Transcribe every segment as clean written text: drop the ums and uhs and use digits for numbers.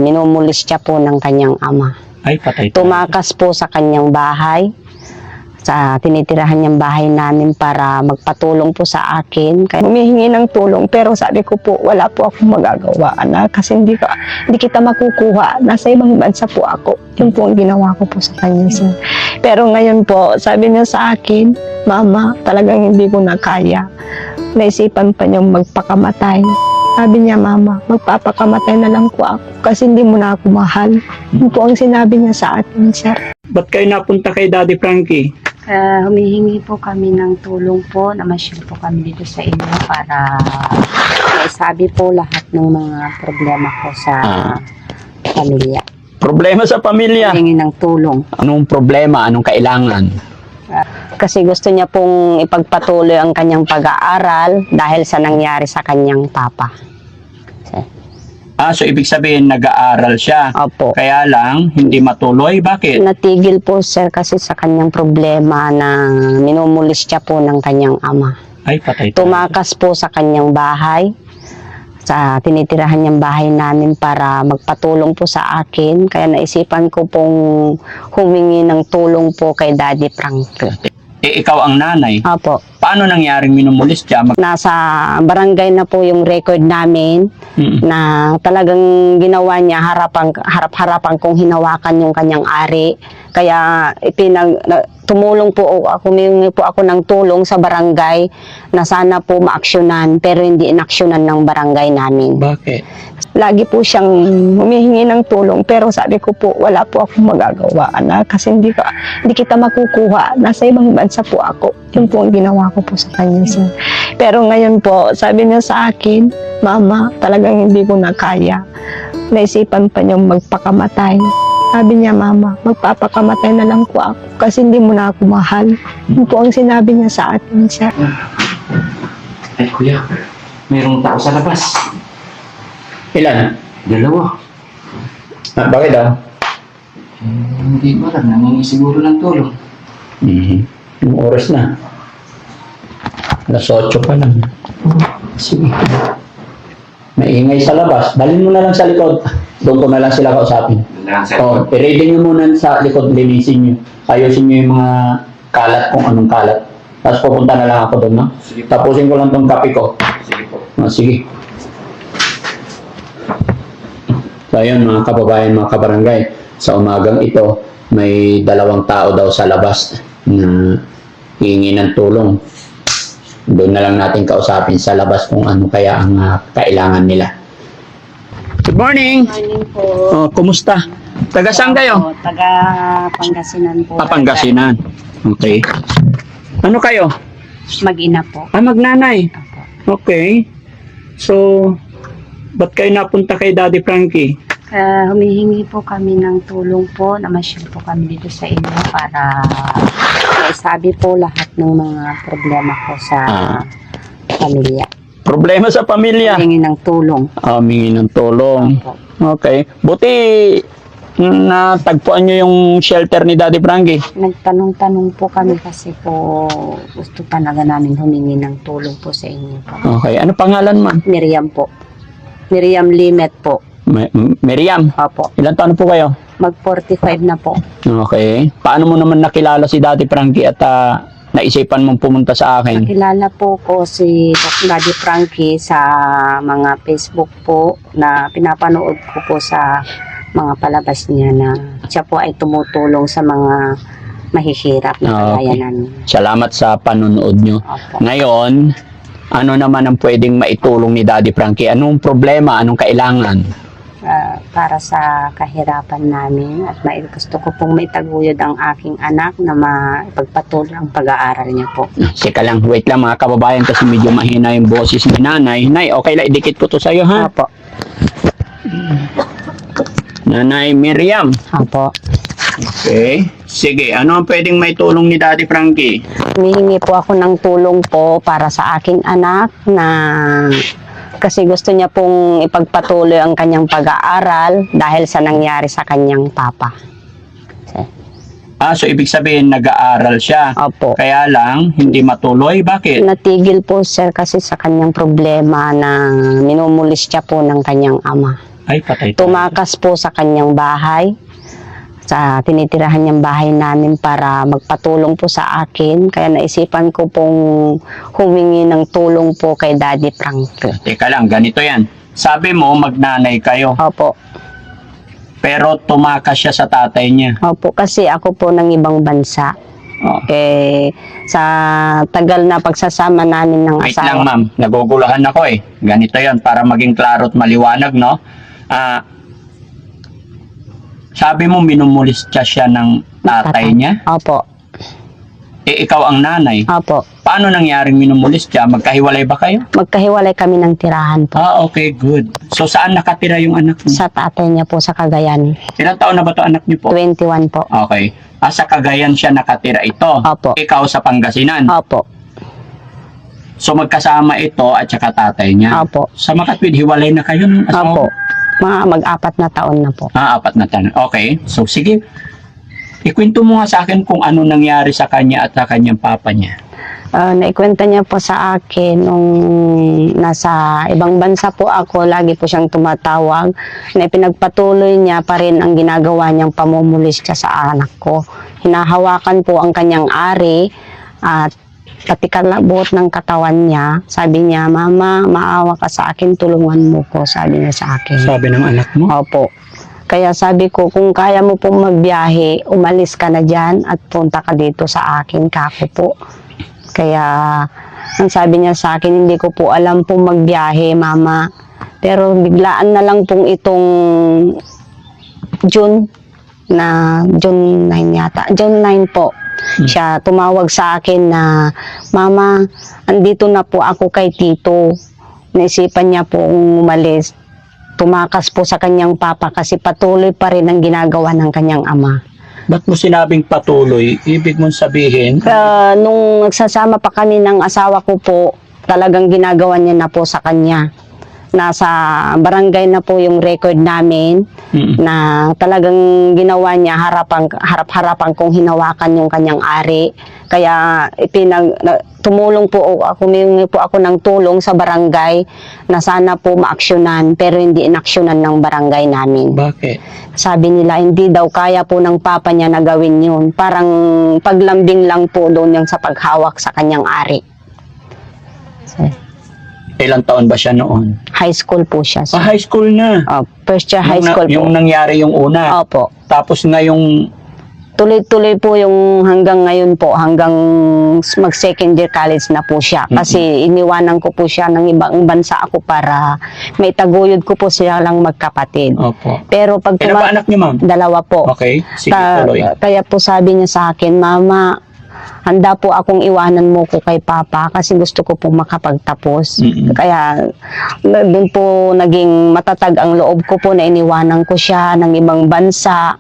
minumulis siya po ng kanyang ama. Ay, patay. Tumakas po sa kanyang bahay, sa tinitirahan niyang bahay namin para magpatulong po sa akin. Kaya humihingi ng tulong, pero sabi ko po, wala po akong magagawa, anak, kasi hindi kita makukuha. Nasa ibang bansa po ako. Yun po ang ginawa ko po sa kanya, sir. Pero ngayon po, sabi niya sa akin, Mama, talagang hindi ko na kaya. Naisipan pa niyang magpakamatay. Sabi niya, Mama, magpapakamatay na lang po ako kasi hindi mo na ako mahal. Yun po ang sinabi niya sa akin, sir. Ba't kayo napunta kay Daddy Frankie? Humihingi po kami ng tulong po, namasyal po kami dito sa inyo para maisabi po lahat ng mga problema ko sa pamilya. Problema sa pamilya? Humihingi ng tulong. Anong problema? Anong kailangan? Kasi gusto niya pong ipagpatuloy ang kanyang pag-aaral dahil sa nangyari sa kanyang papa. So ibig sabihin nag-aaral siya. Opo. Kaya lang, hindi matuloy. Bakit? Natigil po, sir, kasi sa kanyang problema na minumulis siya po ng kanyang ama. Ay, patay. Tumakas po sa kanyang bahay, sa tinitirahan niyang bahay namin para magpatulong po sa akin. Kaya naisipan ko pong humingi ng tulong po kay Daddy Frankie. Ikaw ang nanay. Opo. Paano nangyaring minumulis siya? Nasa barangay na po yung record namin na talagang ginawa niya harap-harapan kong hinawakan yung kanyang ari. Kaya tumulong po ako, humingi po ako ng tulong sa barangay na sana po maaksyonan, pero hindi inaksyonan ng barangay namin. Bakit? Lagi po siyang humihingi ng tulong, pero sabi ko po, wala po akong magagawa, anak, kasi hindi kita makukuha. Nasa ibang bansa po ako. Yun po ang ginawa ko po sa kanya, sir. Pero ngayon po, sabi niya sa akin, Mama, talagang hindi ko na kaya. Naisipan pa niyang magpakamatay. Sabi niya, Mama, magpapakamatay na lang po ako kasi hindi mo na ako mahal. Yun po ang sinabi niya sa atin, sir. Ay, kuya, mayroong tao sa labas. Ilan? Dalawa. Bakit daw? Hindi ko alam, nangingi siguro ng tulong. Yung oras na. Alas 8 pa lang. Sige. Maingay sa labas. Dalhin mo na lang sa likod. Doon ko na lang sila kausapin. I-ready nyo muna sa likod, linisin nyo. Ayusin nyo yung mga kalat kung anong kalat. Tapos pupunta na lang ako doon, no? Sige. Tapusin ko lang tong kape ko. Sige po. Sige. So ayun, mga kababayan, mga kabarangay, sa umagang ito, may dalawang tao daw sa labas na hihingi ng tulong. Doon na lang natin kausapin sa labas kung ano kaya ang kailangan nila. Good morning! Morning po. Kumusta? Taga saan kayo? Taga Pangasinan po. Pangasinan. Okay. Ano kayo? Mag-ina po. Magnanay. Opo. Okay. So, ba't kayo napunta kay Daddy Frankie? Humihingi po kami ng tulong po, namasyal po kami dito sa inyo para maisabi po lahat ng mga problema ko sa pamilya. Problema sa pamilya? Humingi ng tulong. Humingi ng tulong. Opo. Okay. Buti natagpuan nyo yung shelter ni Daddy Frankie. Nagtanong-tanong po kami kasi po gusto talaga namin humingi ng tulong po sa inyo po. Okay. Ano pangalan mo? Miriam po. Miriam Limet po. Miriam. Opo. Ilan taon po kayo? Mag-45 na po. Okay. Paano mo naman nakilala si Daddy Frankie at naisipan mong pumunta sa akin? Nakilala po ko si Daddy Frankie sa mga Facebook po na pinapanood ko po sa mga palabas niya na siya po ay tumutulong sa mga mahihirap na kagaya namin. Salamat sa panonood nyo. Opo. Ngayon, ano naman ang pwedeng maitulong ni Daddy Frankie? Anong problema? Anong kailangan? Para sa kahirapan namin at gusto ko pong maitaguyod ang aking anak na maipagpatuloy ang pag-aaral niya po. Sika lang, wait lang mga kababayan kasi medyo mahina yung boses ni Nanay. Nay, okay lang, idikit ko to sa'yo, ha? Opo. Nanay Miriam. Opo. Okay. Sige, ano ang pwedeng maitulong ni Daddy Frankie? Humihingi po ako ng tulong po para sa aking anak na kasi gusto niya pong ipagpatuloy ang kanyang pag-aaral dahil sa nangyari sa kanyang papa. So ibig sabihin nag-aaral siya. Opo. Kaya lang, hindi matuloy. Bakit? Natigil po, sir, kasi sa kanyang problema na minumulis siya po ng kanyang ama. Ay, patay tayo. Tumakas po sa kanyang bahay, sa tinitirahan niyang bahay namin para magpatulong po sa akin. Kaya naisipan ko pong humingi ng tulong po kay Daddy Frank. Teka lang, ganito yan. Sabi mo, magnanay kayo. Opo. Pero tumakas siya sa tatay niya. Opo, kasi ako po ng ibang bansa. Oh. Sa tagal na pagsasama namin ng Wait lang, asawa. ma'am. Naguguluhan ako eh. Ganito yon para maging klaro at maliwanag, no? Sabi mo, minumulis siya ng tatay niya? Opo. Ikaw ang nanay. Opo. Paano nangyaring minumulis siya? Magkahiwalay ba kayo? Magkahiwalay kami ng tirahan po. Okay, good. So, saan nakatira yung anak mo? Sa tatay niya po sa Cagayan. Ilang taon na ba to anak niyo po? 21 po. Okay. Sa Cagayan siya nakatira ito. Opo. Ikaw sa Pangasinan. Opo. So, magkasama ito at saka tatay niya. Opo. Sa Makatwid, hiwalay na kayo ng asawa? Opo. Mga mag-4 na taon na po. 4 na taon. Okay. So, sige. Ikwento mo nga sa akin kung ano nangyari sa kanya at sa kanyang papa niya. Naikwenta niya po sa akin nung nasa ibang bansa po ako, lagi po siyang tumatawag na pinagpatuloy niya pa rin ang ginagawa niyang pamumulis siya sa anak ko. Hinahawakan po ang kanyang ari at pati kalabot ng katawan niya. Sabi niya, "Mama, maawa ka sa akin, tulungan mo ko," sabi niya sa akin. Sabi ng anak mo? Opo. Kaya sabi ko, kung kaya mo pong magbiyahe, umalis ka na dyan at punta ka dito sa akin, kako po. Kaya, ang sabi niya sa akin, hindi ko po alam pong magbiyahe, Mama. Pero biglaan na lang pong itong June 9 yata. June 9 po. Siya tumawag sa akin na, "Mama, andito na po ako kay Tito." Naisipan niya pong umalis. Tumakas po sa kanyang papa kasi patuloy pa rin ang ginagawa ng kanyang ama. Ba't mo sinabing patuloy? Ibig mong sabihin? Nung nagsasama pa kami ng asawa ko po, talagang ginagawa niya na po sa kanya. Nasa barangay na po yung record namin na talagang ginawa niya harap-harapan kong hinawakan yung kanyang ari. Kaya tumulong po ako, humingi po ako ng tulong sa barangay na sana po maaksyonan, pero hindi inaksyonan ng barangay namin. Bakit? Sabi nila, hindi daw kaya po ng papa niya na gawin yun. Parang paglambing lang po doon yung sa paghawak sa kanyang ari. Ilang taon ba siya noon? High school po siya. High school na. First year high school po. Yung nangyari yung una. Opo. Tapos ngayong Tuloy-tuloy po yung hanggang ngayon po, hanggang mag-second year college na po siya. Kasi iniwanan ko po siya ng ibang bansa ako para may taguyod ko po siya lang magkapatid. Opo. Pero pag Ilan ba anak niyo, ma'am? 2 po. Okay, sige, tuloy. Kaya po sabi niya sa akin, "Mama, handa po akong iwanan mo ko kay Papa kasi gusto ko pong makapagtapos." Kaya doon po naging matatag ang loob ko po na iniwanan ko siya ng ibang bansa.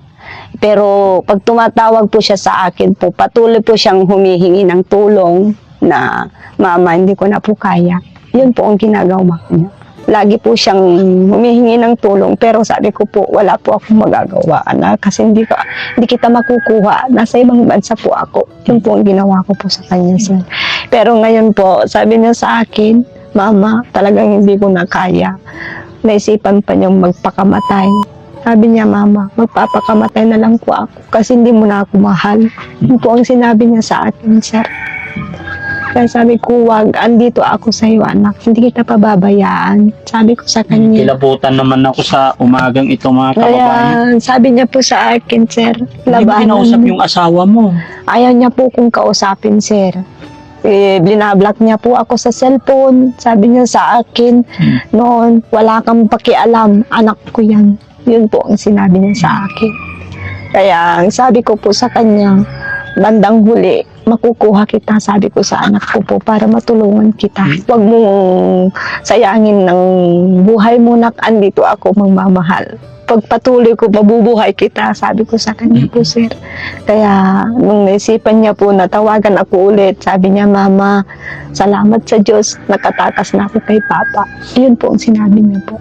Pero pag tumatawag po siya sa akin po, patuloy po siyang humihingi ng tulong na, "Mama, hindi ko na po kaya." Yun po ang ginagawa niya. Lagi po siyang humihingi ng tulong, pero sabi ko po, wala po akong magagawa, anak, kasi hindi kita makukuha. Nasa ibang bansa po ako. Yun po ang ginawa ko po sa kanya, sir. Pero ngayon po, sabi niya sa akin, "Mama, talagang hindi ko na kaya." Naisipan pa niyang magpakamatay. Sabi niya, "Mama, magpapakamatay na lang po ako kasi hindi mo na ako mahal." Yun po ang sinabi niya sa akin, sir. Kaya sabi ko, "Wag, andito ako sa iyo, anak. Hindi kita pababayaan." Sabi ko sa kanya. Kilabutan naman ako sa umagang ito, mga Kaya kababayan. sabi niya po sa akin, sir, Hindi mo kinausap yung asawa mo. Ayaw niya po kung kausapin, sir. Binablock niya po ako sa cellphone. Sabi niya sa akin, noon, "Wala kang pakialam, anak ko yan." Yun po ang sinabi niya sa akin. Kaya sabi ko po sa kanya, bandang huli, makukuha kita, sabi ko sa anak ko po, para matulungan kita. Huwag mong sayangin ng buhay mo, nak, andito ako magmamahal. Pagpatuloy ko, mabubuhay kita, sabi ko sa kanya po, sir. Kaya nung naisipan niya po na tawagan ako ulit, sabi niya, "Mama, salamat sa Diyos, nakatakas na ako kay Papa." Yun po ang sinabi niya po.